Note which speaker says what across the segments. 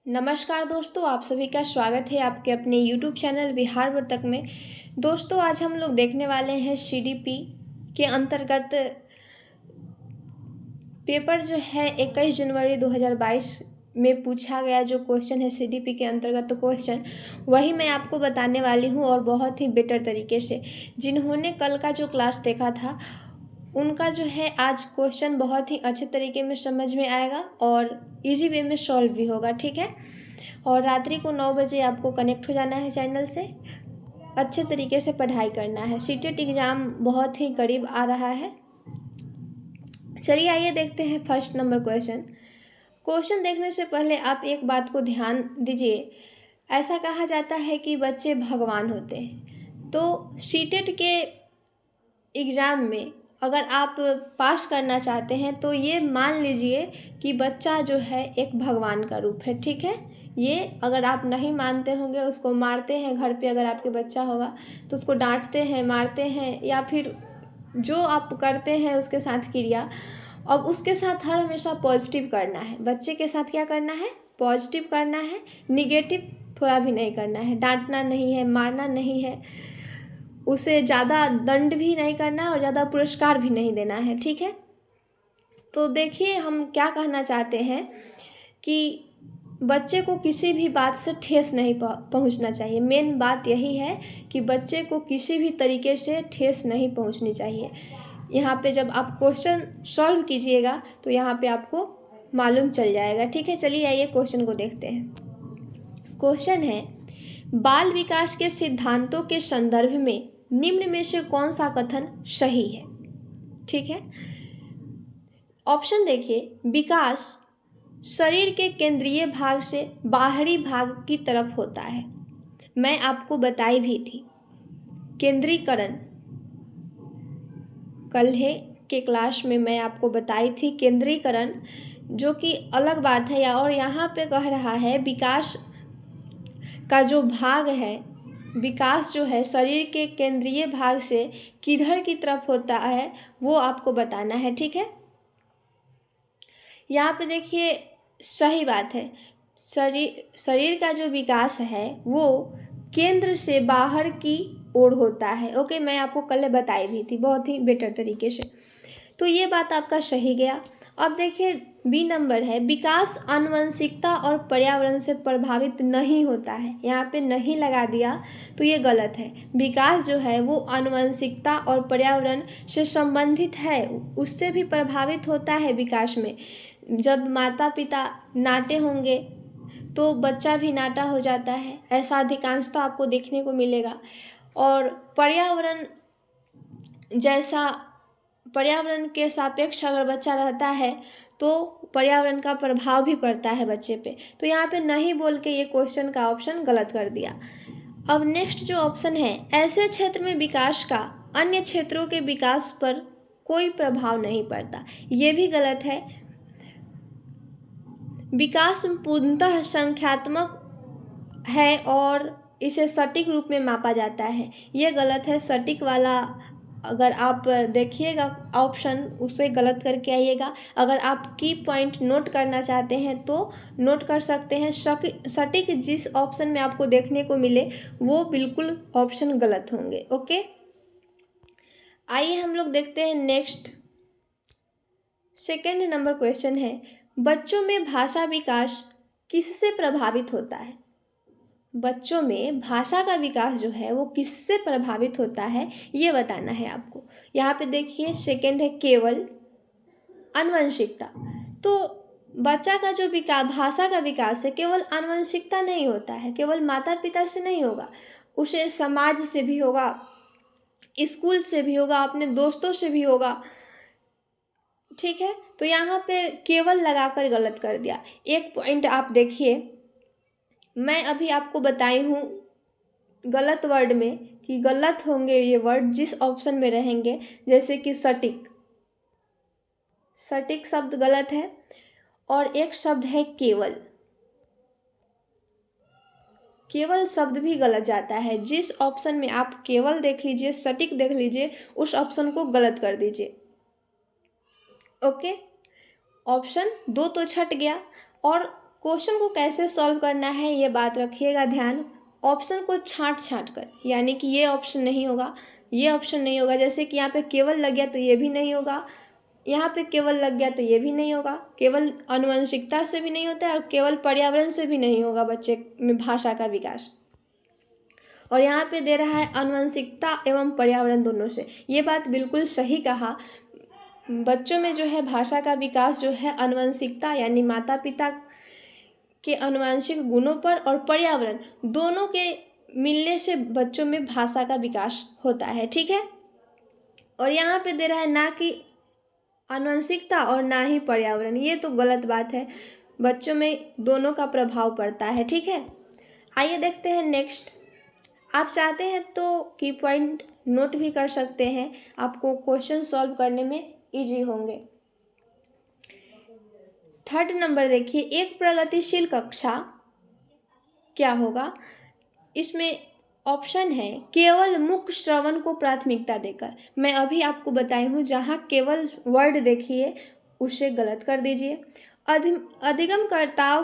Speaker 1: नमस्कार दोस्तों, आप सभी का स्वागत है आपके अपने यूट्यूब चैनल बिहार वर्तक में। दोस्तों, आज हम लोग देखने वाले हैं सीडीपी के अंतर्गत पेपर जो है 21 जनवरी 2022 में पूछा गया जो क्वेश्चन है सीडीपी के अंतर्गत क्वेश्चन, वही मैं आपको बताने वाली हूँ और बहुत ही बेटर तरीके से। जिन्होंने कल का जो क्लास देखा था उनका जो है आज क्वेश्चन बहुत ही अच्छे तरीके में समझ में आएगा और इजी वे में सॉल्व भी होगा, ठीक है। और रात्रि को 9 बजे आपको कनेक्ट हो जाना है चैनल से, अच्छे तरीके से पढ़ाई करना है। सीटेट एग्ज़ाम बहुत ही करीब आ रहा है। चलिए आइए देखते हैं फर्स्ट नंबर क्वेश्चन। क्वेश्चन देखने से पहले आप एक बात को ध्यान दीजिए। ऐसा कहा जाता है कि बच्चे भगवान होते हैं, तो सीटेट के एग्ज़ाम में अगर आप पास करना चाहते हैं तो ये मान लीजिए कि बच्चा जो है एक भगवान का रूप है, ठीक है। ये अगर आप नहीं मानते होंगे, उसको मारते हैं घर पे, अगर आपके बच्चा होगा तो उसको डांटते हैं, मारते हैं, या फिर जो आप करते हैं उसके साथ क्रिया, अब उसके साथ हर हमेशा पॉजिटिव करना है। बच्चे के साथ क्या करना है? पॉजिटिव करना है, निगेटिव थोड़ा भी नहीं करना है। डांटना नहीं है, मारना नहीं है, उसे ज़्यादा दंड भी नहीं करना है और ज़्यादा पुरस्कार भी नहीं देना है, ठीक है। तो देखिए हम क्या कहना चाहते हैं कि बच्चे को किसी भी बात से ठेस नहीं पहुंचना चाहिए। मेन बात यही है कि बच्चे को किसी भी तरीके से ठेस नहीं पहुंचनी चाहिए। यहाँ पे जब आप क्वेश्चन सॉल्व कीजिएगा तो यहाँ पे आपको मालूम चल जाएगा, ठीक है। चलिए आइए क्वेश्चन को देखते हैं। क्वेश्चन है, बाल विकास के सिद्धांतों के संदर्भ में निम्न में से कौन सा कथन सही है, ठीक है। ऑप्शन देखिए, विकास शरीर के केंद्रीय भाग से बाहरी भाग की तरफ होता है। मैं आपको बताई भी थी केंद्रीकरण, कल है के क्लास में मैं आपको बताई थी केंद्रीकरण, जो कि अलग बात है। और यहाँ पे कह रहा है विकास का जो भाग है, विकास जो है शरीर के केंद्रीय भाग से किधर की तरफ होता है वो आपको बताना है, ठीक है। यहाँ पे देखिए सही बात है, शरीर का जो विकास है वो केंद्र से बाहर की ओर होता है। ओके, मैं आपको कल बताई भी थी बहुत ही बेटर तरीके से, तो ये बात आपका सही गया। अब देखिए बी नंबर है, विकास आनुवंशिकता और पर्यावरण से प्रभावित नहीं होता है। यहाँ पे नहीं लगा दिया तो ये गलत है। विकास जो है वो आनुवंशिकता और पर्यावरण से संबंधित है, उससे भी प्रभावित होता है विकास में। जब माता पिता नाटे होंगे तो बच्चा भी नाटा हो जाता है, ऐसा अधिकांशतः आपको देखने को मिलेगा। और पर्यावरण जैसा, पर्यावरण के सापेक्ष अगर बच्चा रहता है तो पर्यावरण का प्रभाव भी पड़ता है बच्चे पे। तो यहाँ पे नहीं बोल के ये क्वेश्चन का ऑप्शन गलत कर दिया। अब नेक्स्ट जो ऑप्शन है, ऐसे क्षेत्र में विकास का अन्य क्षेत्रों के विकास पर कोई प्रभाव नहीं पड़ता, ये भी गलत है। विकास पूर्णतः संख्यात्मक है और इसे सटीक रूप में मापा जाता है, ये गलत है। सटीक वाला अगर आप देखिएगा ऑप्शन, उसे गलत करके आइएगा। अगर आप की पॉइंट नोट करना चाहते हैं तो नोट कर सकते हैं। सटीक जिस ऑप्शन में आपको देखने को मिले वो बिल्कुल ऑप्शन गलत होंगे। ओके, आइए हम लोग देखते हैं नेक्स्ट। सेकेंड नंबर क्वेश्चन है, बच्चों में भाषा विकास किससे प्रभावित होता है? बच्चों में भाषा का विकास जो है वो किससे प्रभावित होता है ये बताना है आपको। यहाँ पे देखिए सेकेंड है केवल आनुवंशिकता। तो बच्चा का जो विकास, भाषा का विकास है, केवल आनुवंशिकता नहीं होता है, केवल माता पिता से नहीं होगा, उसे समाज से भी होगा, स्कूल से भी होगा, अपने दोस्तों से भी होगा, ठीक है। तो यहाँ पे केवल लगाकर गलत कर दिया। एक पॉइंट आप देखिए, मैं अभी आपको बताई हूँ गलत वर्ड में कि गलत होंगे ये वर्ड जिस ऑप्शन में रहेंगे, जैसे कि सटीक, सटीक शब्द गलत है। और एक शब्द है केवल, केवल शब्द भी गलत जाता है। जिस ऑप्शन में आप केवल देख लीजिए, सटीक देख लीजिए, उस ऑप्शन को गलत कर दीजिए। ओके, ऑप्शन 2 तो छट गया। और क्वेश्चन को कैसे सॉल्व करना है ये बात रखिएगा ध्यान। ऑप्शन को छांट छांट कर, यानी कि ये ऑप्शन नहीं होगा, ये ऑप्शन नहीं होगा। जैसे कि यहाँ पे केवल लग गया तो ये भी नहीं होगा, यहाँ पे केवल लग गया तो ये भी नहीं होगा। केवल आनुवंशिकता से भी नहीं होता है और केवल पर्यावरण से भी नहीं होगा बच्चे में भाषा का विकास। और यहाँ पे दे रहा है आनुवंशिकता एवं पर्यावरण दोनों से। ये बात बिल्कुल सही कहा। बच्चों में जो है भाषा का विकास जो है आनुवंशिकता यानी माता पिता के आनुवंशिक गुणों पर और पर्यावरण दोनों के मिलने से बच्चों में भाषा का विकास होता है, ठीक है। और यहाँ पे दे रहा है ना कि आनुवंशिकता और ना ही पर्यावरण, ये तो गलत बात है। बच्चों में दोनों का प्रभाव पड़ता है, ठीक है। आइए देखते हैं नेक्स्ट। आप चाहते हैं तो की पॉइंट नोट भी कर सकते हैं, आपको क्वेश्चन सॉल्व करने में इजी होंगे। 3rd नंबर देखिए, एक प्रगतिशील कक्षा क्या होगा। इसमें ऑप्शन है केवल मुख्य श्रवण को प्राथमिकता देकर। मैं अभी आपको बताई हूँ, जहाँ केवल वर्ड देखिए उसे गलत कर दीजिए। अधिगमकर्ताओं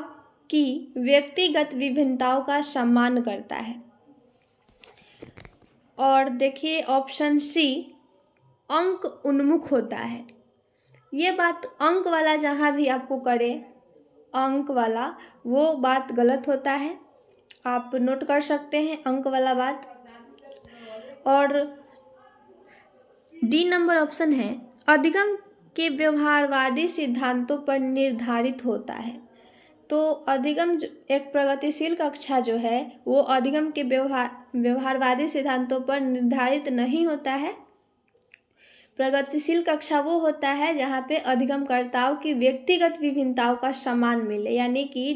Speaker 1: की व्यक्तिगत विभिन्नताओं का सम्मान करता है। और देखिए ऑप्शन सी अंक उन्मुख होता है। ये बात अंक वाला जहाँ भी आपको करे अंक वाला, वो बात गलत होता है, आप नोट कर सकते हैं अंक वाला बात। और डी नंबर ऑप्शन है अधिगम के व्यवहारवादी सिद्धांतों पर निर्धारित होता है। तो अधिगम एक प्रगतिशील कक्षा जो है वो अधिगम के व्यवहारवादी सिद्धांतों पर निर्धारित नहीं होता है। प्रगतिशील कक्षा वो होता है जहाँ पे अधिगमकर्ताओं की व्यक्तिगत विभिन्नताओं का सम्मान मिले, यानी कि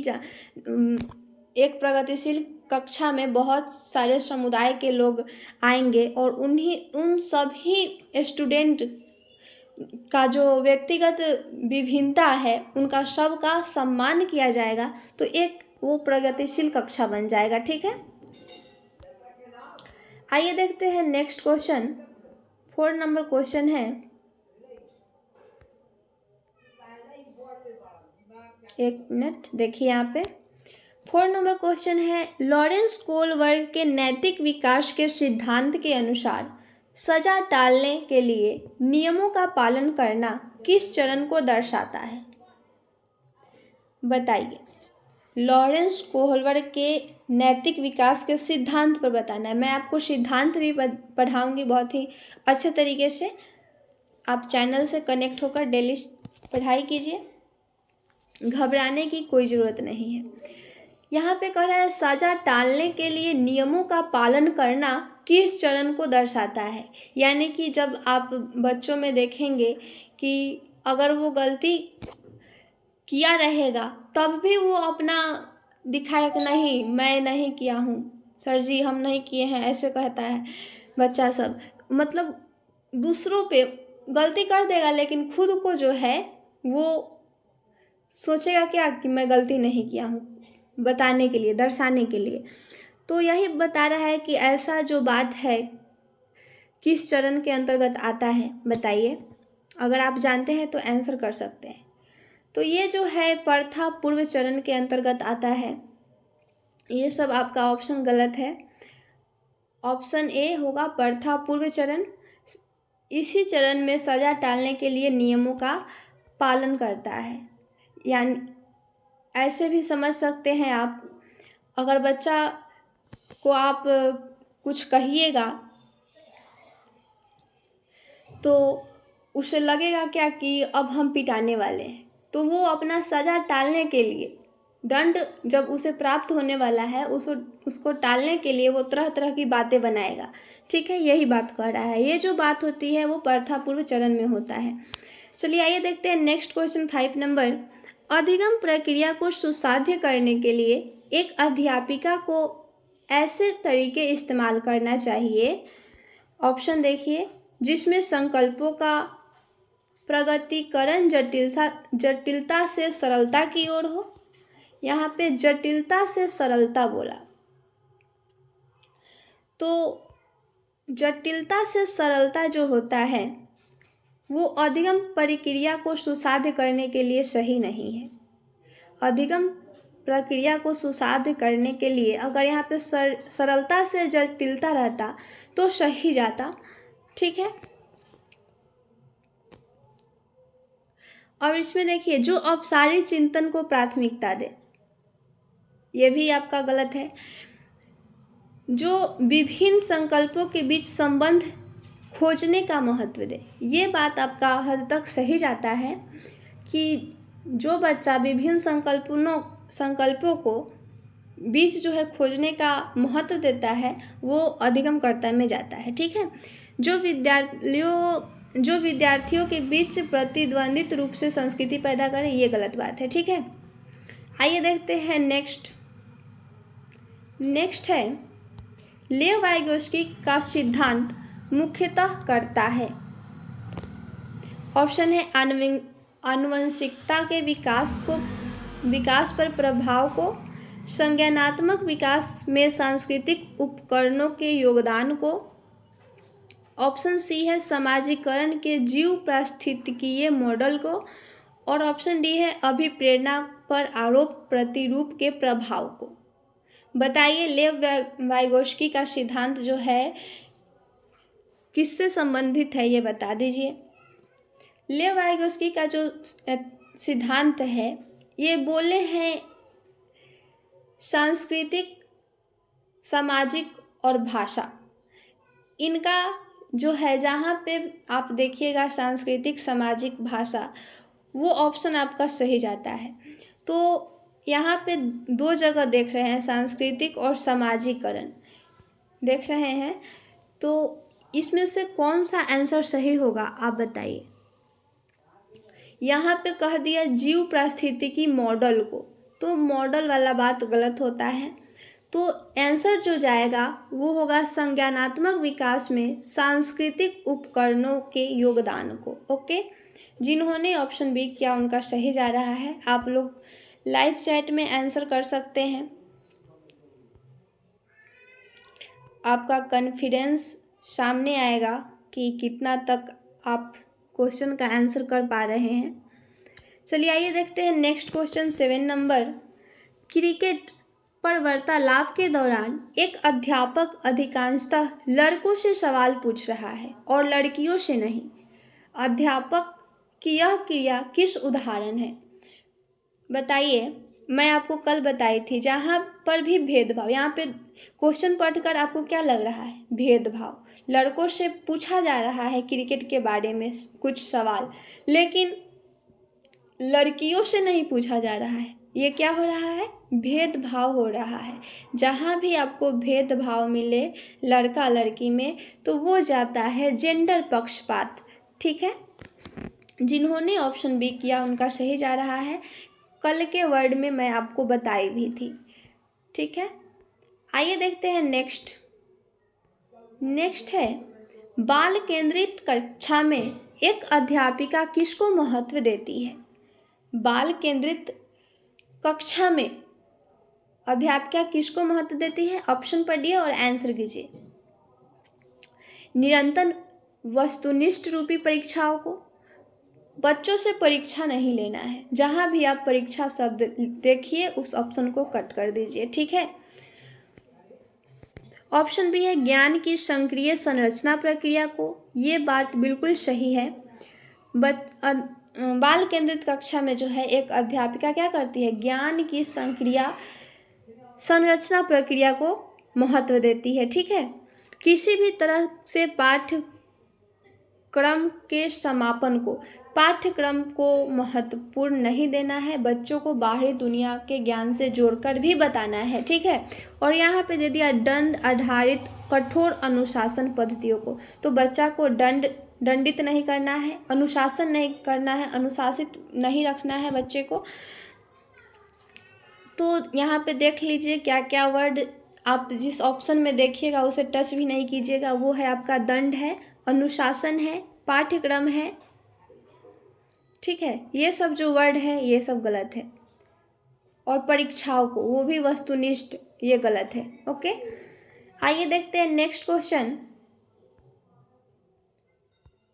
Speaker 1: एक प्रगतिशील कक्षा में बहुत सारे समुदाय के लोग आएंगे और उन सभी स्टूडेंट का जो व्यक्तिगत विभिन्नता है उनका सबका सम्मान किया जाएगा, तो एक वो प्रगतिशील कक्षा बन जाएगा, ठीक है। आइए देखते हैं नेक्स्ट क्वेश्चन। 4 नंबर क्वेश्चन है, एक मिनट देखिए यहाँ पे 4 नंबर क्वेश्चन है लॉरेंस कोलबर्ग के नैतिक विकास के सिद्धांत के अनुसार सजा टालने के लिए नियमों का पालन करना किस चरण को दर्शाता है। बताइए। लॉरेंस कोहलबर्ग के नैतिक विकास के सिद्धांत पर बताना है। मैं आपको सिद्धांत भी पढ़ाऊंगी बहुत ही अच्छे तरीके से। आप चैनल से कनेक्ट होकर डेली पढ़ाई कीजिए, घबराने की कोई ज़रूरत नहीं है। यहाँ पे कह रहा है सजा टालने के लिए नियमों का पालन करना किस चरण को दर्शाता है। यानी कि जब आप बच्चों में देखेंगे कि अगर वो गलती किया रहेगा तब भी वो अपना दिखाया कि नहीं मैं नहीं किया हूँ सर जी, हम नहीं किए हैं, ऐसे कहता है बच्चा सब। मतलब दूसरों पे गलती कर देगा लेकिन खुद को जो है वो सोचेगा क्या कि मैं गलती नहीं किया हूँ, बताने के लिए, दर्शाने के लिए। तो यही बता रहा है कि ऐसा जो बात है किस चरण के अंतर्गत आता है, बताइए। अगर आप जानते हैं तो आंसर कर सकते हैं। तो ये जो है प्रथा पूर्व चरण के अंतर्गत आता है। ये सब आपका ऑप्शन गलत है। ऑप्शन ए होगा प्रथा पूर्व चरण। इसी चरण में सजा टालने के लिए नियमों का पालन करता है। यानी ऐसे भी समझ सकते हैं आप, अगर बच्चा को आप कुछ कहिएगा तो उसे लगेगा क्या कि अब हम पिटाने वाले हैं, तो वो अपना सज़ा टालने के लिए, दंड जब उसे प्राप्त होने वाला है उसको टालने के लिए वो तरह तरह की बातें बनाएगा, ठीक है। यही बात कह रहा है। ये जो बात होती है वो प्रथा पूर्व चरण में होता है। चलिए आइए देखते हैं नेक्स्ट क्वेश्चन 5 नंबर। अधिगम प्रक्रिया को सुसाध्य करने के लिए एक अध्यापिका को ऐसे तरीके इस्तेमाल करना चाहिए, ऑप्शन देखिए, जिसमें संकल्पों का प्रगतीकरण जटिलता से सरलता की ओर हो। यहाँ पे जटिलता से सरलता बोला, तो जटिलता से सरलता जो होता है वो अधिगम प्रक्रिया को सुसाध्य करने के लिए सही नहीं है। अधिगम प्रक्रिया को सुसाध्य करने के लिए अगर यहाँ पे सरलता से जटिलता रहता तो सही जाता। ठीक है, और इसमें देखिए जो औपचारिक चिंतन को प्राथमिकता दे, ये भी आपका गलत है। जो विभिन्न संकल्पों के बीच संबंध खोजने का महत्व दे, ये बात आपका हद तक सही जाता है कि जो बच्चा विभिन्न संकल्पों को बीच जो है खोजने का महत्व देता है वो अधिगम कर्ता में जाता है। ठीक है, जो विद्यार्थियों के बीच प्रतिद्वंदित रूप से संस्कृति पैदा करे, ये गलत बात है। ठीक है, आइए देखते हैं नेक्स्ट है लेव वाइगोस्की का सिद्धांत मुख्यतः करता है। ऑप्शन है आनुवंशिकता के विकास पर प्रभाव को, संज्ञानात्मक विकास में सांस्कृतिक उपकरणों के योगदान को, ऑप्शन सी है समाजीकरण के जीव पारिस्थितिकीय मॉडल को, और ऑप्शन डी है अभिप्रेरणा पर आरोप प्रतिरूप के प्रभाव को। बताइए लेव वाइगोस्की का सिद्धांत जो है किससे संबंधित है, ये बता दीजिए। लेव वाइगोस्की का जो सिद्धांत है ये बोले हैं सांस्कृतिक, सामाजिक और भाषा, इनका जो है जहाँ पे आप देखिएगा सांस्कृतिक, सामाजिक, भाषा, वो ऑप्शन आपका सही जाता है। तो यहाँ पे दो जगह देख रहे हैं, सांस्कृतिक और सामाजिकरण देख रहे हैं, तो इसमें से कौन सा आंसर सही होगा आप बताइए। यहाँ पे कह दिया जीव पारिस्थितिकी मॉडल को, तो मॉडल वाला बात गलत होता है। तो आंसर जो जाएगा वो होगा संज्ञानात्मक विकास में सांस्कृतिक उपकरणों के योगदान को। ओके, जिन्होंने ऑप्शन बी किया उनका सही जा रहा है। आप लोग लाइव चैट में आंसर कर सकते हैं। आपका कॉन्फिडेंस सामने आएगा कि कितना तक आप क्वेश्चन का आंसर कर पा रहे हैं। चलिए आइए देखते हैं नेक्स्ट क्वेश्चन 7 नंबर। क्रिकेट पर वार्तालाप के दौरान एक अध्यापक अधिकांशतः लड़कों से सवाल पूछ रहा है और लड़कियों से नहीं। अध्यापक की यह क्रिया किस उदाहरण है? बताइए। मैं आपको कल बताई थी, जहाँ पर भी भेदभाव, यहाँ पे क्वेश्चन पढ़कर आपको क्या लग रहा है? भेदभाव। लड़कों से पूछा जा रहा है क्रिकेट के बारे में कुछ सवाल, लेकिन लड़कियों से नहीं पूछा जा रहा है। ये क्या हो रहा है? भेदभाव हो रहा है। जहाँ भी आपको भेदभाव मिले लड़का लड़की में, तो वो जाता है जेंडर पक्षपात। ठीक है, जिन्होंने ऑप्शन बी किया उनका सही जा रहा है। कल के वर्ड में मैं आपको बताई भी थी। ठीक है, आइए देखते हैं नेक्स्ट है बाल केंद्रित कक्षा में एक अध्यापिका किसको महत्व देती है? बाल केंद्रित कक्षा में अध्यापिका किसको महत्व देती है? ऑप्शन पढ़िए और आंसर कीजिए। निरंतर वस्तुनिष्ठ रूपी परीक्षाओं को, बच्चों से परीक्षा नहीं लेना है। जहां भी आप परीक्षा शब्द देखिए उस ऑप्शन को कट कर दीजिए। ठीक है, ऑप्शन बी है ज्ञान की संक्रिय संरचना प्रक्रिया को। ये बात बिल्कुल सही है। बाल केंद्रित कक्षा में जो है एक अध्यापिका क्या करती है? ज्ञान की संक्रिय संरचना प्रक्रिया को महत्व देती है। ठीक है, किसी भी तरह से पाठ्यक्रम के समापन को, पाठ्यक्रम को महत्वपूर्ण नहीं देना है। बच्चों को बाहरी दुनिया के ज्ञान से जोड़कर भी बताना है। ठीक है, और यहाँ पे दे दिया दंड आधारित कठोर अनुशासन पद्धतियों को, तो बच्चा को दंडित नहीं करना है, अनुशासन नहीं करना है, अनुशासित नहीं रखना है बच्चे को। तो यहाँ पे देख लीजिए क्या क्या वर्ड आप जिस ऑप्शन में देखिएगा उसे टच भी नहीं कीजिएगा। वो है आपका दंड है, अनुशासन है, पाठ्यक्रम है। ठीक है, ये सब जो वर्ड है ये सब गलत है। और परीक्षाओं को, वो भी वस्तुनिष्ठ, ये गलत है। ओके, आइए देखते हैं नेक्स्ट क्वेश्चन।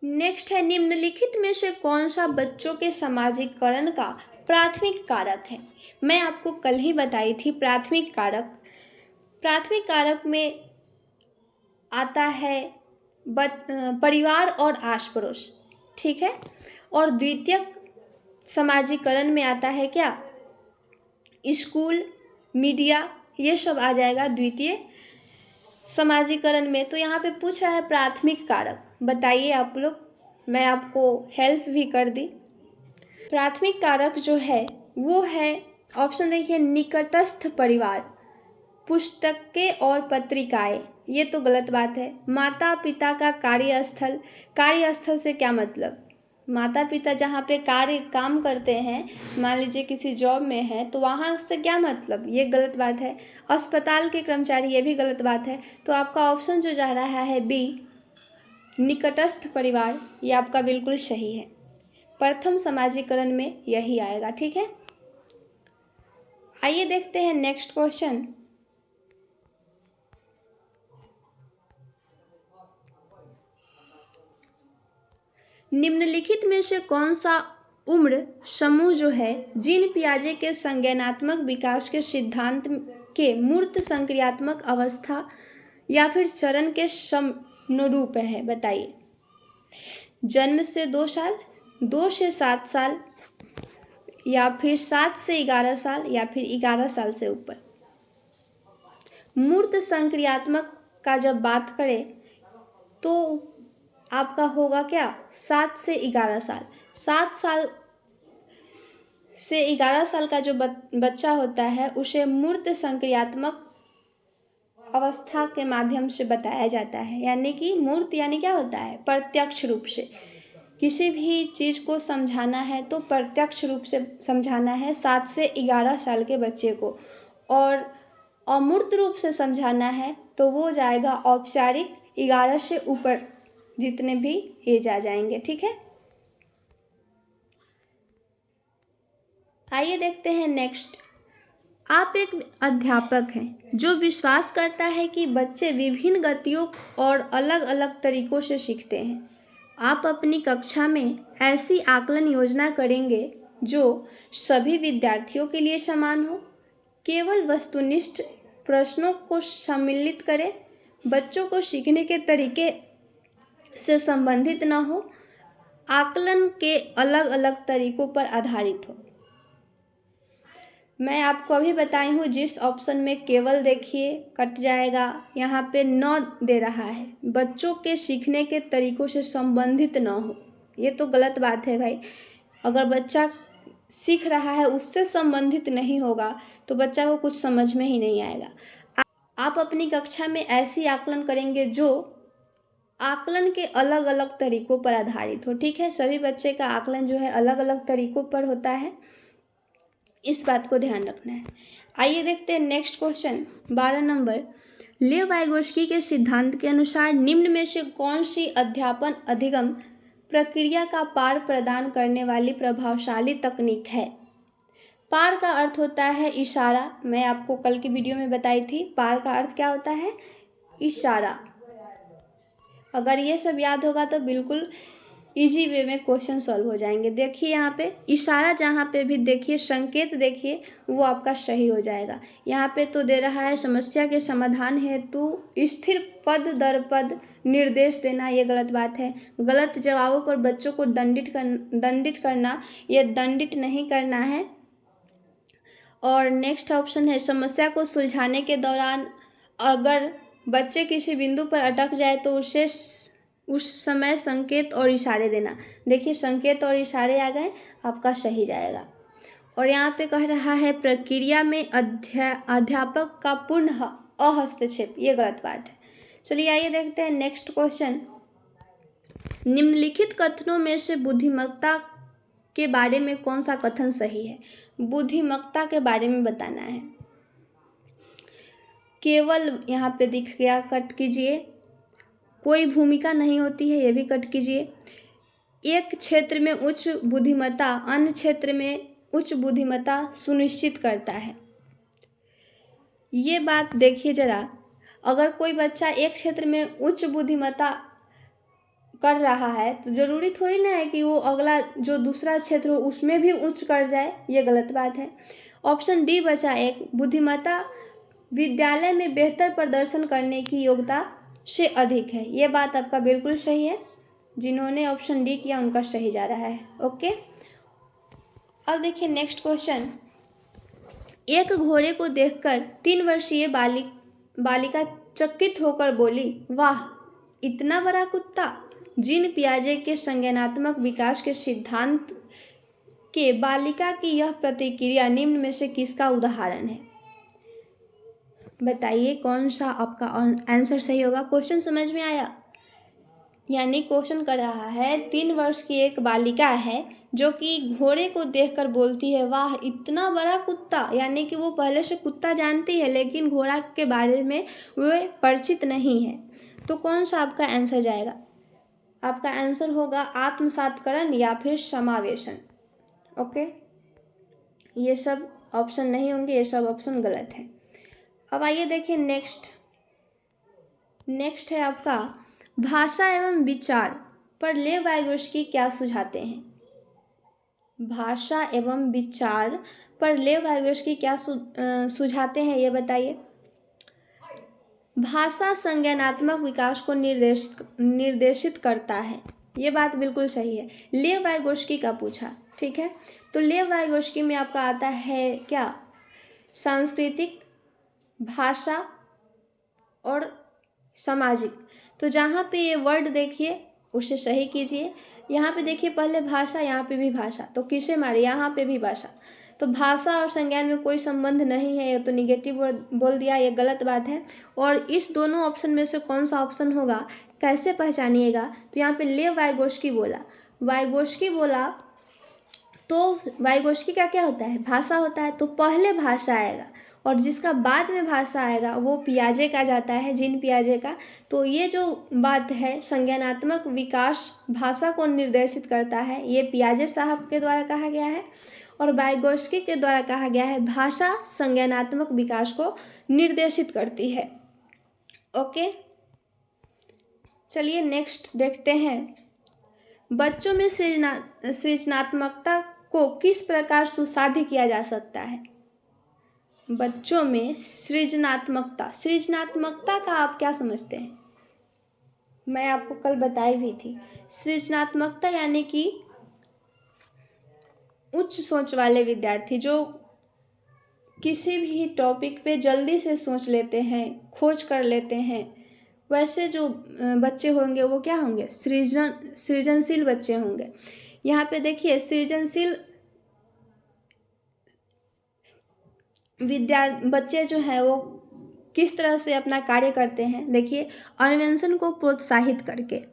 Speaker 1: नेक्स्ट है निम्नलिखित में से कौन सा बच्चों के समाजीकरण का प्राथमिक कारक है। मैं आपको कल ही बताई थी प्राथमिक कारक। प्राथमिक कारक में आता है परिवार और आस पड़ोस, ठीक है। और द्वितीयक समाजीकरण में आता है क्या, स्कूल, मीडिया, ये सब आ जाएगा द्वितीय समाजीकरण में। तो यहाँ पे पूछ रहा है प्राथमिक कारक, बताइए आप लोग, मैं आपको हेल्प भी कर दी। प्राथमिक कारक जो है वो है, ऑप्शन देखिए, निकटस्थ परिवार, पुस्तकें और पत्रिकाएं, ये तो गलत बात है। माता पिता का कार्यस्थल, कार्यस्थल से क्या मतलब, माता पिता जहाँ पे काम करते हैं, मान लीजिए किसी जॉब में है तो वहाँ से क्या मतलब, ये गलत बात है। अस्पताल के कर्मचारी, ये भी गलत बात है। तो आपका ऑप्शन जो जा रहा है बी, निकटस्थ परिवार, ये आपका बिल्कुल सही है। प्रथम समाजीकरण में यही आएगा, ठीक है। आइए देखते हैं नेक्स्ट क्वेश्चन। निम्नलिखित में से कौन सा उम्र समूह जो है जीन पियाजे के संज्ञानात्मक विकास के सिद्धांत के मूर्त संक्रियात्मक अवस्था या फिर चरण के समनुरूप है, बताइए। जन्म से 2 साल, 2 से 7 साल, या फिर 7 से 11 साल, या फिर 11 साल से ऊपर। मूर्त संक्रियात्मक का जब बात करें तो आपका होगा क्या, 7 से 11 साल। 7 साल से 11 साल का जो बच्चा होता है उसे मूर्त संक्रियात्मक अवस्था के माध्यम से बताया जाता है। यानी कि मूर्त यानी क्या होता है, प्रत्यक्ष रूप से किसी भी चीज़ को समझाना है तो प्रत्यक्ष रूप से समझाना है 7 से 11 साल के बच्चे को, और अमूर्त रूप से समझाना है तो वो जाएगा औपचारिक 11 से ऊपर जितने भी एज आ जाएंगे, ठीक है। आइए देखते हैं नेक्स्ट। आप एक अध्यापक हैं जो विश्वास करता है कि बच्चे विभिन्न गतियों और अलग अलग तरीकों से सीखते हैं। आप अपनी कक्षा में ऐसी आकलन योजना करेंगे जो सभी विद्यार्थियों के लिए समान हो, केवल वस्तुनिष्ठ प्रश्नों को सम्मिलित करे, बच्चों को सीखने के तरीके से संबंधित न हो, आकलन के अलग अलग तरीकों पर आधारित हो। मैं आपको अभी बताई हूँ जिस ऑप्शन में केवल देखिए कट जाएगा, यहाँ पे 9 दे रहा है, बच्चों के सीखने के तरीकों से संबंधित न हो, ये तो गलत बात है भाई। अगर बच्चा सीख रहा है उससे संबंधित नहीं होगा तो बच्चा को कुछ समझ में ही नहीं आएगा। आप अपनी कक्षा में ऐसी आकलन करेंगे जो आकलन के अलग अलग तरीकों पर आधारित हो, ठीक है। सभी बच्चे का आकलन जो है अलग अलग तरीकों पर होता है, इस बात को ध्यान रखना है। आइए देखते हैं नेक्स्ट क्वेश्चन 12 नंबर। लेव वाइगोस्की के सिद्धांत के अनुसार निम्न में से कौन सी अध्यापन अधिगम प्रक्रिया का पार प्रदान करने वाली प्रभावशाली तकनीक है। पार का अर्थ होता है इशारा, मैं आपको कल की वीडियो में बताई थी पार का अर्थ क्या होता है, इशारा। अगर ये सब याद होगा तो बिल्कुल इजी वे में क्वेश्चन सॉल्व हो जाएंगे। देखिए यहाँ पे इशारा, जहाँ पे भी देखिए संकेत देखिए वो आपका सही हो जाएगा। यहाँ पे तो दे रहा है समस्या के समाधान हेतु स्थिर पद दर पद निर्देश देना, ये गलत बात है। गलत जवाबों पर बच्चों को दंडित करना, ये दंडित नहीं करना है। और नेक्स्ट ऑप्शन है समस्या को सुलझाने के दौरान अगर बच्चे किसी बिंदु पर अटक जाए तो उसे उस समय संकेत और इशारे देना। देखिए संकेत और इशारे आ गए, आपका सही जाएगा। और यहाँ पे कह रहा है प्रक्रिया में अध्यापक का पूर्ण अहस्तक्षेप, ये गलत बात है। चलिए आइए देखते हैं नेक्स्ट क्वेश्चन। निम्नलिखित कथनों में से बुद्धिमत्ता के बारे में कौन सा कथन सही है। बुद्धिमत्ता के बारे में बताना है। केवल यहाँ पे दिख गया, कट कीजिए। कोई भूमिका नहीं होती है, ये भी कट कीजिए। एक क्षेत्र में उच्च बुद्धिमत्ता अन्य क्षेत्र में उच्च बुद्धिमत्ता सुनिश्चित करता है। ये बात देखिए जरा, अगर कोई बच्चा एक क्षेत्र में उच्च बुद्धिमत्ता कर रहा है तो ज़रूरी थोड़ी ना है कि वो अगला जो दूसरा क्षेत्र हो उसमें भी उच्च कर जाए, ये गलत बात है। ऑप्शन डी बचा एक, बुद्धिमत्ता विद्यालय में बेहतर प्रदर्शन करने की योग्यता से अधिक है। ये बात आपका बिल्कुल सही है, जिन्होंने ऑप्शन डी किया उनका सही जा रहा है। ओके, अब देखिए नेक्स्ट क्वेश्चन। एक घोड़े को देखकर 3 वर्षीय बालिका चकित होकर बोली, वाह इतना बड़ा कुत्ता। जीन पियाजे के संज्ञानात्मक विकास के सिद्धांत के बालिका की यह प्रतिक्रिया निम्न में से किसका उदाहरण है? बताइए कौन सा आपका आंसर सही होगा। क्वेश्चन समझ में आया? यानी क्वेश्चन कर रहा है 3 वर्ष की एक बालिका है जो कि घोड़े को देखकर बोलती है, वाह इतना बड़ा कुत्ता। यानी कि वो पहले से कुत्ता जानती है लेकिन घोड़ा के बारे में वो परिचित नहीं है। तो कौन सा आपका आंसर जाएगा? आपका आंसर होगा आत्मसातकरण या फिर समावेशन। ओके, ये सब ऑप्शन नहीं होंगे, ये सब ऑप्शन गलत है। अब आइए देखिए नेक्स्ट है आपका, भाषा एवं विचार पर लेव वाइगोस्की क्या सुझाते हैं? भाषा एवं विचार पर लेव वाइगोस्की क्या सुझाते हैं, ये बताइए। भाषा संज्ञानात्मक विकास को निर्देशित करता है, ये बात बिल्कुल सही है। लेव वाइगोस्की का पूछा, ठीक है। तो लेव वाइगोस्की में आपका आता है क्या? सांस्कृतिक, भाषा और सामाजिक। तो जहाँ पे ये वर्ड देखिए उसे सही कीजिए। यहाँ पे देखिए पहले भाषा, यहाँ पे भी भाषा, तो किसे मारे? यहाँ पे भी भाषा। तो भाषा और संज्ञान में कोई संबंध नहीं है, ये तो निगेटिव बोल दिया, ये गलत बात है। और इस दोनों ऑप्शन में से कौन सा ऑप्शन होगा कैसे पहचानिएगा? तो यहाँ पे लेव वाइगोस्की बोला, वाइगोस्की बोला तो वाइगोस्की का क्या होता है? भाषा होता है। तो पहले भाषा आएगा और जिसका बाद में भाषा आएगा वो पियाजे का जाता है, जीन पियाजे का। तो ये जो बात है संज्ञानात्मक विकास भाषा को निर्देशित करता है, ये पियाजे साहब के द्वारा कहा गया है और वाइगोस्की के द्वारा कहा गया है भाषा संज्ञानात्मक विकास को निर्देशित करती है। ओके, चलिए नेक्स्ट देखते हैं। बच्चों में सृजनात्मकता को किस प्रकार सुसाध्य किया जा सकता है? बच्चों में सृजनात्मकता का आप क्या समझते हैं? मैं आपको कल बताई भी थी। सृजनात्मकता यानी कि उच्च सोच वाले विद्यार्थी जो किसी भी टॉपिक पे जल्दी से सोच लेते हैं, खोज कर लेते हैं, वैसे जो बच्चे होंगे वो क्या होंगे? सृजनशील बच्चे होंगे। यहाँ पे देखिए सृजनशील बच्चे जो हैं वो किस तरह से अपना कार्य करते हैं? देखिए अन्वेषण को प्रोत्साहित करके,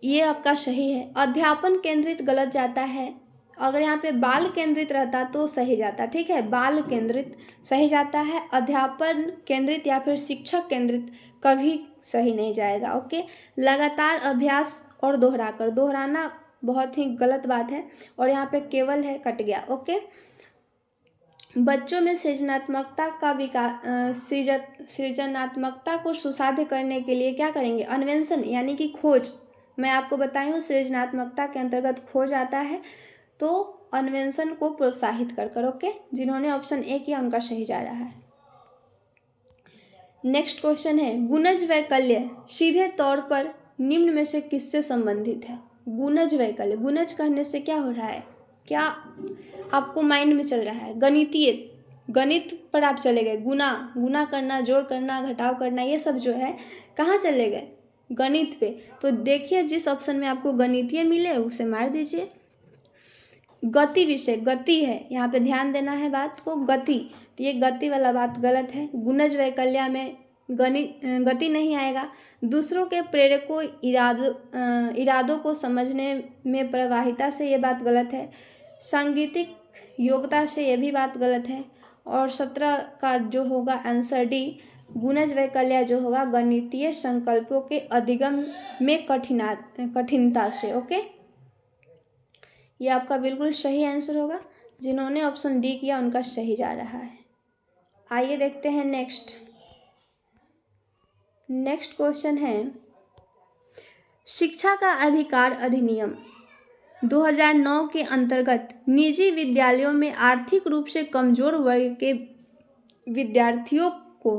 Speaker 1: ये आपका सही है। अध्यापन केंद्रित गलत जाता है, अगर यहाँ पे बाल केंद्रित रहता तो सही जाता, ठीक है। बाल केंद्रित सही जाता है, अध्यापन केंद्रित या फिर शिक्षक केंद्रित कभी सही नहीं जाएगा। ओके, लगातार अभ्यास और दोहराकर, दोहराना बहुत ही गलत बात है और यहाँ पे केवल है, कट गया। ओके, बच्चों में सृजनात्मकता का विकास सृजनात्मकता को सुसाध्य करने के लिए क्या करेंगे? अन्वेषण यानी कि खोज। मैं आपको बताई हूँ सृजनात्मकता के अंतर्गत खोज आता है, तो अन्वेषण को प्रोत्साहित कर। ओके, जिन्होंने ऑप्शन ए किया उनका सही जा रहा है। नेक्स्ट क्वेश्चन है, गुणज वैकल्य सीधे तौर पर निम्न में से किससे संबंधित है? गुणज वैकल्य, गुणज कहने से क्या हो रहा है? क्या आपको माइंड में चल रहा है? गणित पर आप चले गए। गुना करना, जोड़ करना, घटाव करना, ये सब जो है कहाँ चले गए? गणित पे। तो देखिए जिस ऑप्शन में आपको गणितीय मिले उसे मार दीजिए। गति विषय, गति है, यहाँ पे ध्यान देना है बात को, गति। तो ये गति वाला बात गलत है। गुणज वैकल्य में गति नहीं आएगा। दूसरों के प्रेरकों इरादों को समझने में प्रवाहिता से, ये बात गलत है। सांगीतिक योग्यता से, ये भी बात गलत है। और 17 का जो होगा आंसर डी, गुणज वैकल्य जो होगा गणितीय संकल्पों के अधिगम में कठिनता से। ओके, ये आपका बिल्कुल सही आंसर होगा। जिन्होंने ऑप्शन डी किया उनका सही जा रहा है। आइए देखते हैं नेक्स्ट क्वेश्चन है, शिक्षा का अधिकार अधिनियम 2009 के अंतर्गत निजी विद्यालयों में आर्थिक रूप से कमजोर वर्ग के विद्यार्थियों को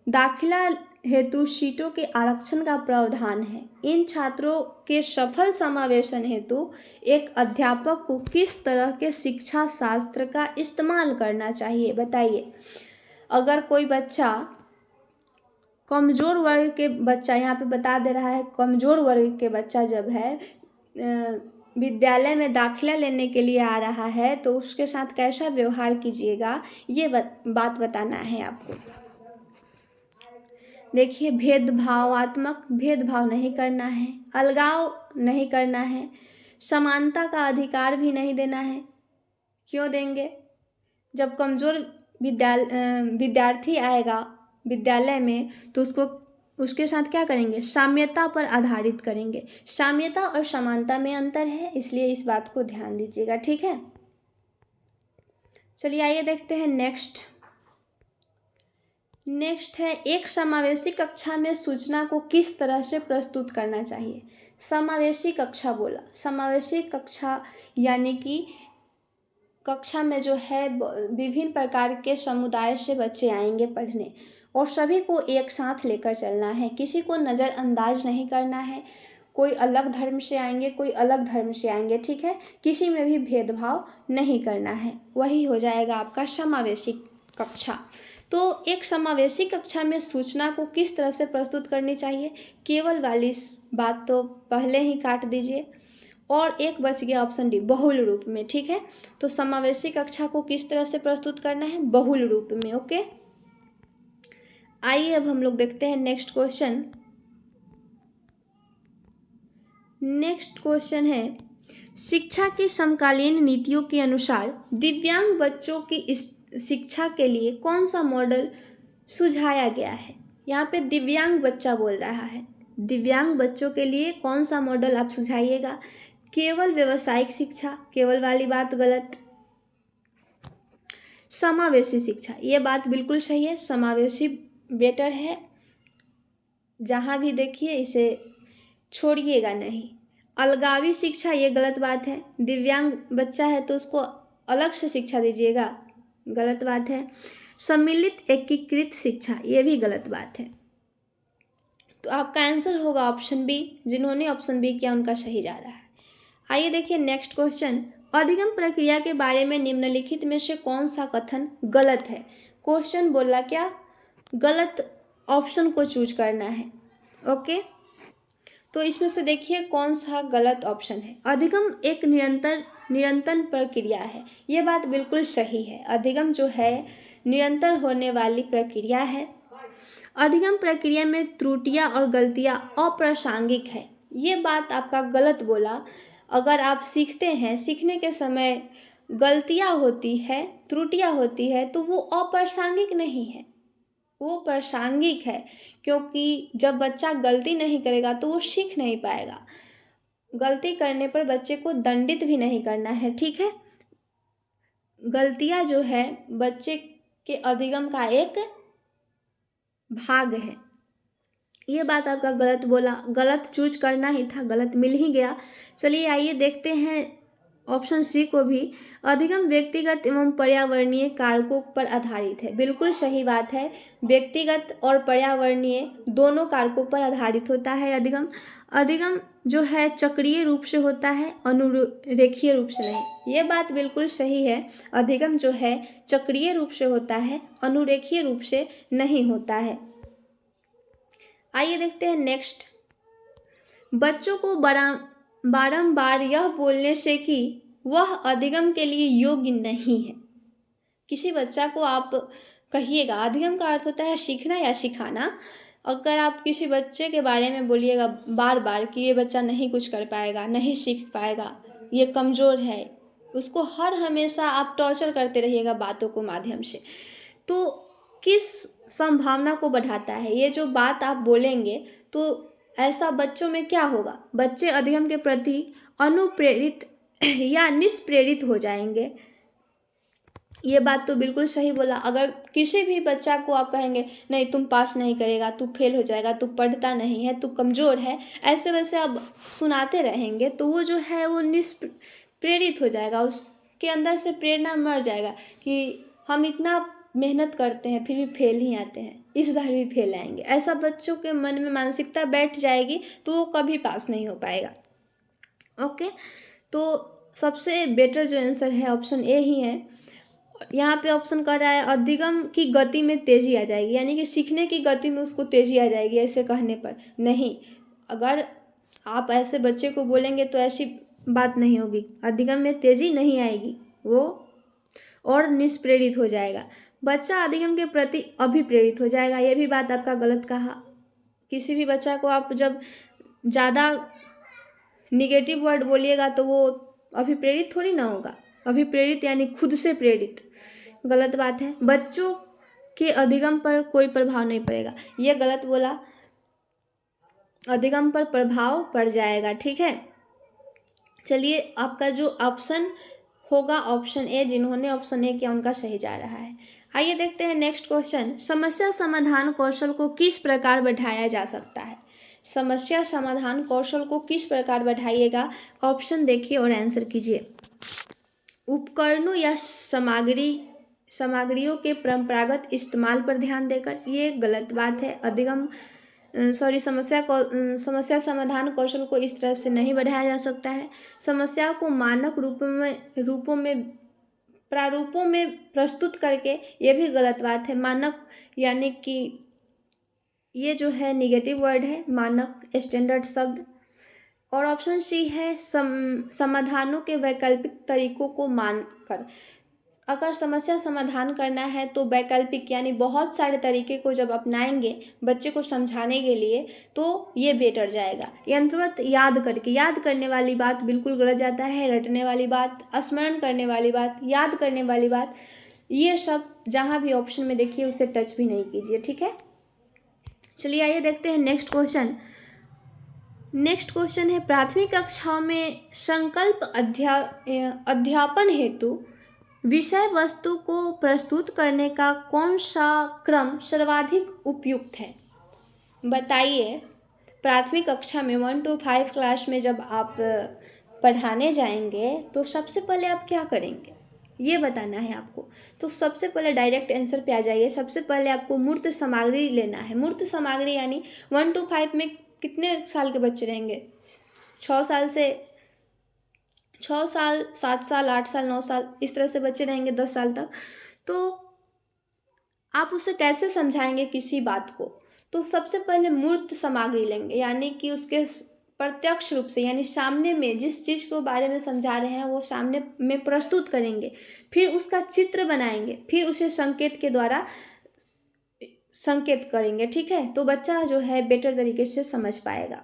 Speaker 1: दाखिला हेतु सीटों के आरक्षण का प्रावधान है। इन छात्रों के सफल समावेशन हेतु एक अध्यापक को किस तरह के शिक्षा शास्त्र का इस्तेमाल करना चाहिए, बताइए। अगर कोई बच्चा कमज़ोर वर्ग के बच्चा, यहाँ पे बता दे रहा है कमज़ोर वर्ग के बच्चा जब है विद्यालय में दाखिला लेने के लिए आ रहा है तो उसके साथ कैसा व्यवहार कीजिएगा, ये बात बताना है आपको। देखिए, भेदभाव नहीं करना है, अलगाव नहीं करना है, समानता का अधिकार भी नहीं देना है। क्यों देंगे? जब कमज़ोर विद्यार्थी आएगा विद्यालय में तो उसके साथ क्या करेंगे, साम्यता पर आधारित करेंगे। साम्यता और समानता में अंतर है, इसलिए इस बात को ध्यान दीजिएगा, ठीक है। चलिए आइए देखते हैं नेक्स्ट है, एक समावेशी कक्षा में सूचना को किस तरह से प्रस्तुत करना चाहिए। समावेशी कक्षा बोला, समावेशी कक्षा यानी कि कक्षा में जो है विभिन्न प्रकार के समुदाय से बच्चे आएंगे पढ़ने और सभी को एक साथ लेकर चलना है, किसी को नज़रअंदाज नहीं करना है। कोई अलग धर्म से आएंगे, कोई अलग धर्म से आएंगे, ठीक है, किसी में भी भेदभाव नहीं करना है। वही हो जाएगा आपका समावेशी कक्षा। तो एक समावेशी कक्षा में सूचना को किस तरह से प्रस्तुत करनी चाहिए, केवल वाली बात तो पहले ही काट दीजिए। और एक बच गया ऑप्शन डी, बहुल रूप में, ठीक है। तो समावेशी कक्षा को किस तरह से प्रस्तुत करना है, बहुल रूप में, ओके। आइए अब हम लोग देखते हैं नेक्स्ट क्वेश्चन है, शिक्षा की समकालीन नीतियों के अनुसार दिव्यांग बच्चों की शिक्षा के लिए कौन सा मॉडल सुझाया गया है। यहाँ पे दिव्यांग बच्चा बोल रहा है, दिव्यांग बच्चों के लिए कौन सा मॉडल आप सुझाइएगा। केवल व्यवसायिक शिक्षा, केवल वाली बात गलत। समावेशी शिक्षा, ये बात बिल्कुल सही है, समावेशी बेटर है। जहाँ भी देखिए इसे छोड़िएगा नहीं। अलगावी शिक्षा, ये गलत बात है। दिव्यांग बच्चा है तो उसको अलग से शिक्षा दीजिएगा, गलत बात है। सम्मिलित एकीकृत शिक्षा, ये भी गलत बात है। तो आपका आंसर होगा ऑप्शन बी। जिन्होंने ऑप्शन बी किया उनका सही जा रहा है। आइए देखिए नेक्स्ट क्वेश्चन, अधिगम प्रक्रिया के बारे में निम्नलिखित में से कौन सा कथन गलत है। क्वेश्चन बोला क्या, गलत ऑप्शन को चूज करना है, ओके। तो इसमें से देखिए कौन सा गलत ऑप्शन है। अधिगम एक निरंतर प्रक्रिया है, ये बात बिल्कुल सही है। अधिगम जो है निरंतर होने वाली प्रक्रिया है। अधिगम प्रक्रिया में त्रुटियां और गलतियां अप्रासंगिक है, ये बात आपका गलत बोला। अगर आप सीखते हैं, सीखने के समय गलतियां होती है, त्रुटियां होती है, तो वो अप्रासंगिक नहीं है, वो प्रासंगिक है। क्योंकि जब बच्चा गलती नहीं करेगा तो वो सीख नहीं पाएगा। गलती करने पर बच्चे को दंडित भी नहीं करना है, ठीक है। गलतियां जो है बच्चे के अधिगम का एक भाग है। ये बात आपका गलत बोला, गलत चूज करना ही था, गलत मिल ही गया। चलिए आइए देखते हैं ऑप्शन सी को भी। अधिगम व्यक्तिगत एवं पर्यावरणीय कारकों पर आधारित है, बिल्कुल सही बात है। व्यक्तिगत और पर्यावरणीय दोनों कारकों पर आधारित होता है अधिगम। अधिगम जो है चक्रीय रूप से होता है, अनुरेखीय रूप से नहीं, ये बात बिल्कुल सही है। अधिगम जो है चक्रीय रूप से होता है, अनुरेखीय रूप से नहीं होता है। आइए देखते हैं नेक्स्ट, बच्चों को बारंबार यह बोलने से कि वह अधिगम के लिए योग्य नहीं है। किसी बच्चा को आप कहिएगा, अधिगम का अर्थ होता है सीखना या सिखाना। अगर आप किसी बच्चे के बारे में बोलिएगा बार बार कि ये बच्चा नहीं कुछ कर पाएगा, नहीं सीख पाएगा, ये कमज़ोर है, उसको हर हमेशा आप टॉर्चर करते रहिएगा बातों को माध्यम से, तो किस संभावना को बढ़ाता है। ये जो बात आप बोलेंगे तो ऐसा बच्चों में क्या होगा, बच्चे अधिगम के प्रति अनुप्रेरित या निष्प्रेरित हो जाएंगे। ये बात तो बिल्कुल सही बोला। अगर किसी भी बच्चा को आप कहेंगे नहीं तुम पास नहीं करेगा, तू फेल हो जाएगा, तू पढ़ता नहीं है, तू कमज़ोर है, ऐसे वैसे आप सुनाते रहेंगे तो वो जो है वो निष्प्रेरित हो जाएगा, उसके अंदर से प्रेरणा मर जाएगा कि हम इतना मेहनत करते हैं फिर भी फेल ही आते हैं, इस बार भी फेल आएंगे। ऐसा बच्चों के मन में मानसिकता बैठ जाएगी तो वो कभी पास नहीं हो पाएगा। ओके, तो सबसे बेटर जो आंसर है ऑप्शन ए ही है। यहाँ पे ऑप्शन कर रहा है अधिगम की गति में तेजी आ जाएगी, यानी कि सीखने की गति में उसको तेजी आ जाएगी ऐसे कहने पर। नहीं, अगर आप ऐसे बच्चे को बोलेंगे तो ऐसी बात नहीं होगी, अधिगम में तेजी नहीं आएगी, वो और निष्प्रेरित हो जाएगा। बच्चा अधिगम के प्रति अभिप्रेरित हो जाएगा, ये भी बात आपका गलत कहा। किसी भी बच्चा को आप जब ज़्यादा निगेटिव वर्ड बोलिएगा तो वो अभिप्रेरित थोड़ी ना होगा। अभिप्रेरित यानी खुद से प्रेरित, गलत बात है। बच्चों के अधिगम पर कोई प्रभाव नहीं पड़ेगा, ये गलत बोला। अधिगम पर प्रभाव पड़ जाएगा, ठीक है। चलिए, आपका जो ऑप्शन होगा ऑप्शन ए, जिन्होंने ऑप्शन ए किया उनका सही जा रहा है। आइए देखते हैं नेक्स्ट क्वेश्चन। समस्या समाधान कौशल को किस प्रकार बढ़ाया जा सकता है? समस्या समाधान कौशल को किस प्रकार बढ़ाइएगा? ऑप्शन देखिए और आंसर कीजिए। उपकरणों या सामग्रियों के परंपरागत इस्तेमाल पर ध्यान देकर, ये गलत बात है। समस्या समाधान कौशल को इस तरह से नहीं बढ़ाया जा सकता है। समस्या को मानक प्रारूपों में प्रस्तुत करके, ये भी गलत बात है। मानक यानी कि ये जो है निगेटिव वर्ड है, मानक स्टैंडर्ड शब्द। और ऑप्शन सी है समाधानों के वैकल्पिक तरीकों को मानकर। अगर समस्या समाधान करना है तो वैकल्पिक यानी बहुत सारे तरीके को जब अपनाएंगे बच्चे को समझाने के लिए तो ये बेटर जाएगा। यंत्रवत याद करने वाली बात बिल्कुल गलत जाता है। रटने वाली बात, स्मरण करने वाली बात, याद करने वाली बात, ये सब जहाँ भी ऑप्शन में देखिए उसे टच भी नहीं कीजिए, ठीक है। चलिए आइए देखते हैं नेक्स्ट क्वेश्चन। नेक्स्ट क्वेश्चन है प्राथमिक कक्षाओं में संकल्प अध्यापन हेतु विषय वस्तु को प्रस्तुत करने का कौन सा क्रम सर्वाधिक उपयुक्त है? बताइए। प्राथमिक कक्षा में 1 to 5 क्लास में जब आप पढ़ाने जाएंगे तो सबसे पहले आप क्या करेंगे, ये बताना है आपको। तो सबसे पहले डायरेक्ट आंसर पे आ जाइए। सबसे पहले आपको मूर्त सामग्री लेना है। मूर्त सामग्री यानी 1 to 5 में कितने साल के बच्चे रहेंगे? 6 साल, 7 साल, 8 साल, 9 साल, इस तरह से बच्चे रहेंगे 10 साल तक। तो आप उसे कैसे समझाएंगे किसी बात को? तो सबसे पहले मूर्त सामग्री लेंगे, यानी कि उसके प्रत्यक्ष रूप से, यानी सामने में जिस चीज़ को बारे में समझा रहे हैं वो सामने में प्रस्तुत करेंगे। फिर उसका चित्र बनाएंगे, फिर उसे संकेत के द्वारा संकेत करेंगे, ठीक है। तो बच्चा जो है बेटर तरीके से समझ पाएगा।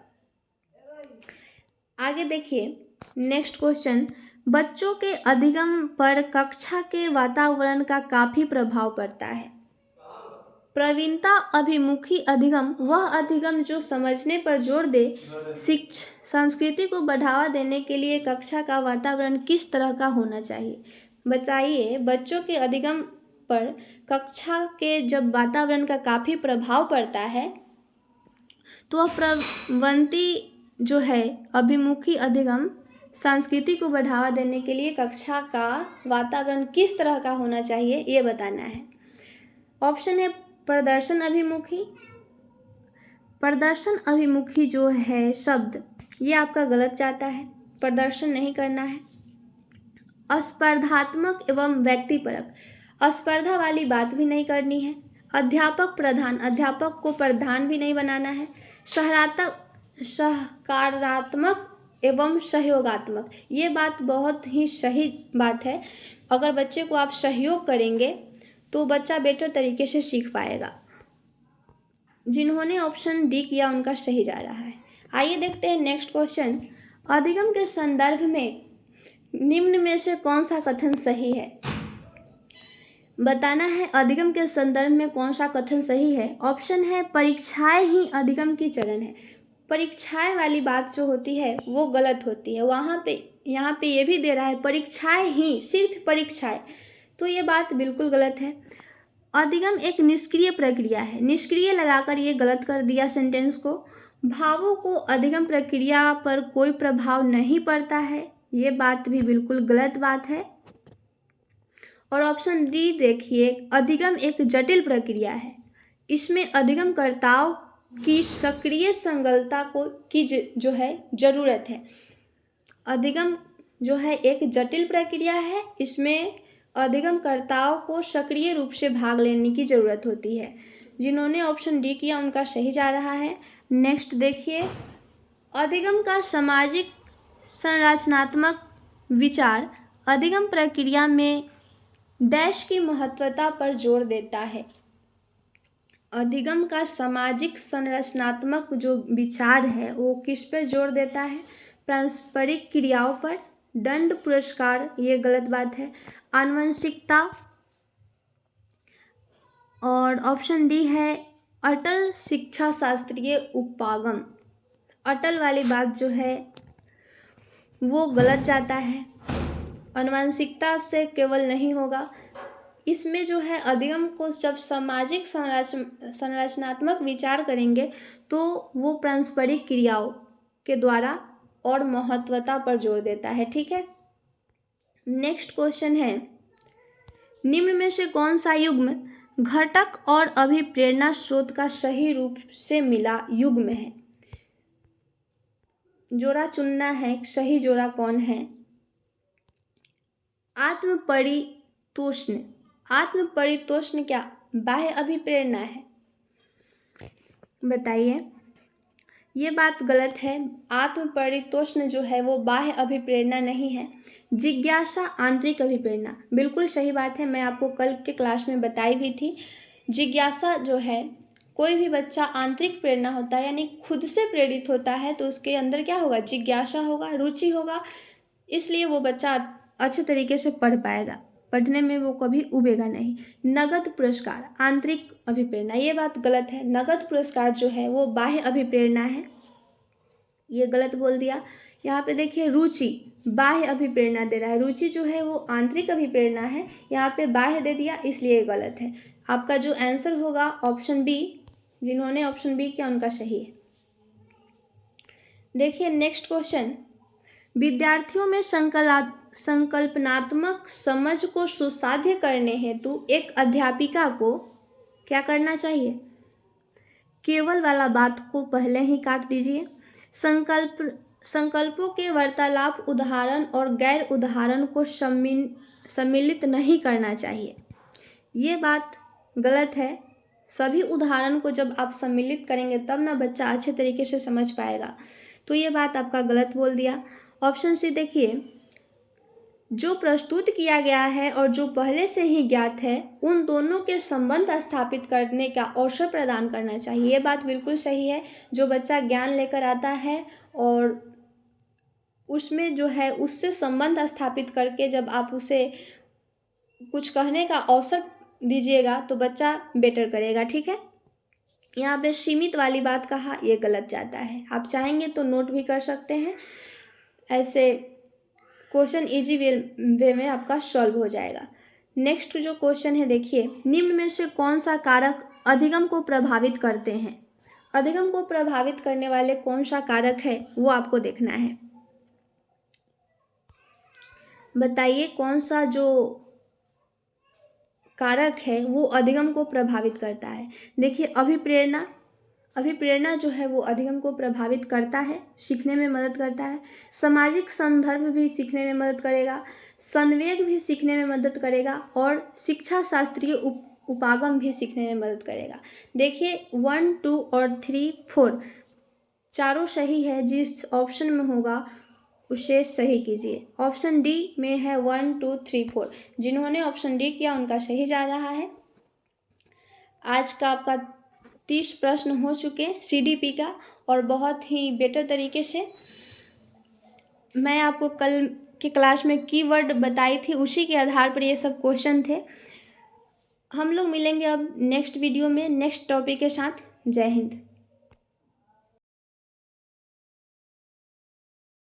Speaker 1: आगे देखिए नेक्स्ट क्वेश्चन। बच्चों के अधिगम पर कक्षा के वातावरण का काफ़ी प्रभाव पड़ता है। प्रवीणता अभिमुखी अधिगम वह अधिगम जो समझने पर जोर दे। संस्कृति को बढ़ावा देने के लिए कक्षा का वातावरण किस तरह का होना चाहिए? बताइए। बच्चों के अधिगम पर कक्षा के जब वातावरण का काफ़ी प्रभाव पड़ता है तो वह प्रवृत्ति जो है अभिमुखी अधिगम संस्कृति को बढ़ावा देने के लिए कक्षा का वातावरण किस तरह का होना चाहिए, ये बताना है। ऑप्शन है प्रदर्शन अभिमुखी। प्रदर्शन अभिमुखी जो है शब्द, ये आपका गलत जाता है। प्रदर्शन नहीं करना है। अस्पर्धात्मक एवं व्यक्तिपरक, स्पर्धा वाली बात भी नहीं करनी है। अध्यापक प्रधान, अध्यापक को प्रधान भी नहीं बनाना है। सकारात्मक एवं सहयोगात्मक, ये बात बहुत ही सही बात है। अगर बच्चे को आप सहयोग करेंगे तो बच्चा बेटर तरीके से सीख पाएगा। जिन्होंने ऑप्शन डी किया उनका सही जा रहा है। आइए देखते हैं नेक्स्ट क्वेश्चन। अधिगम के संदर्भ में निम्न में से कौन सा कथन सही है? बताना है अधिगम के संदर्भ में कौन सा कथन सही है। ऑप्शन है परीक्षाएं ही अधिगम की चरण है। परीक्षाएं वाली बात जो होती है वो गलत होती है। यहाँ पे ये भी दे रहा है परीक्षाएं ही, सिर्फ परीक्षाएं। तो ये बात बिल्कुल गलत है। अधिगम एक निष्क्रिय प्रक्रिया है। निष्क्रिय लगाकर ये गलत कर दिया सेंटेंस को। भावों को अधिगम प्रक्रिया पर कोई प्रभाव नहीं पड़ता है, ये बात भी बिल्कुल गलत बात है। और ऑप्शन डी देखिए, अधिगम एक जटिल प्रक्रिया है, इसमें अधिगमकर्ताओं की सक्रिय संलग्नता की जो है ज़रूरत है। अधिगम जो है एक जटिल प्रक्रिया है, इसमें अधिगमकर्ताओं को सक्रिय रूप से भाग लेने की ज़रूरत होती है। जिन्होंने ऑप्शन डी किया उनका सही जा रहा है। नेक्स्ट देखिए, अधिगम का सामाजिक संरचनात्मक विचार अधिगम प्रक्रिया में डैश की महत्वता पर जोर देता है। अधिगम का सामाजिक संरचनात्मक जो विचार है वो किस पर जोर देता है? पारस्परिक क्रियाओं पर, दंड पुरस्कार, ये गलत बात है, आनुवंशिकता, और ऑप्शन डी है अटल शिक्षा शास्त्रीय उपागम। अटल वाली बात जो है वो गलत जाता है। आनुवंशिकता से केवल नहीं होगा, इसमें जो है अधिगम को जब सामाजिक संरचनात्मक विचार करेंगे तो वो पारस्परिक क्रियाओं के द्वारा और महत्वता पर जोर देता है। ठीक है, नेक्स्ट क्वेश्चन है, निम्न में से कौन सा युग्म घटक और अभिप्रेरणा स्रोत का सही रूप से मिला युग्म है? जोड़ा चुनना है, सही जोड़ा कौन है? आत्मपरितोषण। आत्मपरितोषण क्या बाह्य अभिप्रेरणा है? बताइए। ये बात गलत है। आत्मपरितोषण जो है वो बाह्य अभिप्रेरणा नहीं है। जिज्ञासा आंतरिक अभिप्रेरणा, बिल्कुल सही बात है। मैं आपको कल के क्लास में बताई भी थी। जिज्ञासा जो है, कोई भी बच्चा आंतरिक प्रेरणा होता है यानी खुद से प्रेरित होता है तो उसके अंदर क्या होगा? जिज्ञासा होगा, रुचि होगा, इसलिए वो बच्चा अच्छे तरीके से पढ़ पाएगा, पढ़ने में वो कभी उबेगा नहीं। नगद पुरस्कार आंतरिक अभिप्रेरणा, ये बात गलत है। नगद पुरस्कार जो है वो बाह्य अभिप्रेरणा है, ये गलत बोल दिया। यहाँ पे देखिए, रुचि बाह्य अभिप्रेरणा दे रहा है, रुचि जो है वो आंतरिक अभिप्रेरणा है, यहाँ पे बाह्य दे दिया, इसलिए गलत है। आपका जो आंसर होगा ऑप्शन बी, जिन्होंने ऑप्शन बी किया उनका सही है। देखिए नेक्स्ट क्वेश्चन, विद्यार्थियों में संकल्पनात्मक समझ को सुसाध्य करने हेतु एक अध्यापिका को क्या करना चाहिए? केवल वाला बात को पहले ही काट दीजिए। संकल्पों के वार्तालाप उदाहरण और गैर उदाहरण को सम्मिलित नहीं करना चाहिए, ये बात गलत है। सभी उदाहरण को जब आप सम्मिलित करेंगे तब ना बच्चा अच्छे तरीके से समझ पाएगा, तो ये बात आपका गलत बोल दिया। ऑप्शन सी देखिए, जो प्रस्तुत किया गया है और जो पहले से ही ज्ञात है उन दोनों के संबंध स्थापित करने का अवसर प्रदान करना चाहिए, ये बात बिल्कुल सही है। जो बच्चा ज्ञान लेकर आता है और उसमें जो है उससे संबंध स्थापित करके जब आप उसे कुछ कहने का अवसर दीजिएगा तो बच्चा बेटर करेगा। ठीक है, यहाँ पे सीमित वाली बात कहा, ये गलत जाता है। आप चाहेंगे तो नोट भी कर सकते हैं, ऐसे क्वेश्चन इजी वे में आपका सॉल्व हो जाएगा। नेक्स्ट जो क्वेश्चन है देखिए, निम्न में से कौन सा कारक अधिगम को प्रभावित करते हैं? अधिगम को प्रभावित करने वाले कौन सा कारक है वो आपको देखना है। बताइए कौन सा जो कारक है वो अधिगम को प्रभावित करता है। देखिए, अभिप्रेरणा जो है वो अधिगम को प्रभावित करता है, सीखने में मदद करता है। सामाजिक संदर्भ भी सीखने में मदद करेगा, संवेग भी सीखने में मदद करेगा और शिक्षा शास्त्रीय उपागम भी सीखने में मदद करेगा। देखिए 1, 2 और 3, 4 चारों सही है, जिस ऑप्शन में होगा उसे सही कीजिए। ऑप्शन डी में है 1, 2, 3, 4, जिन्होंने ऑप्शन डी किया उनका सही जा रहा है। आज का आपका 30 प्रश्न हो चुके सीडीपी का, और बहुत ही बेटर तरीके से। मैं आपको कल के क्लास में कीवर्ड बताई थी, उसी के आधार पर ये सब क्वेश्चन थे। हम लोग मिलेंगे अब नेक्स्ट वीडियो में नेक्स्ट टॉपिक के साथ। जय हिंद।